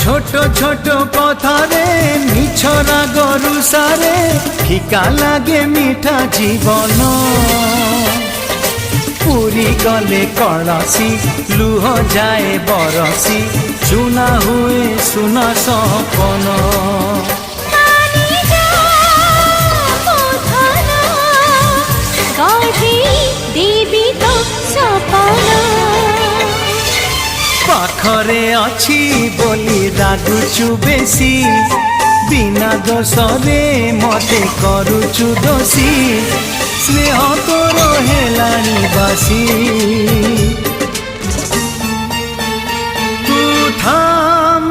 ছোট ছোট কথারে মিছ রাগ রুষারে ফিকা লাগে মিঠা জীবন পুরি গলে কলসি লুহ যায় বরসি সুনা হুয়ে সুনা সপন পাখরে অছি বলি রাগুচু বেশি বিনা দোষরে মতে করুচু দোষী স্নেহ তোর হেলানি বাসি তু থাম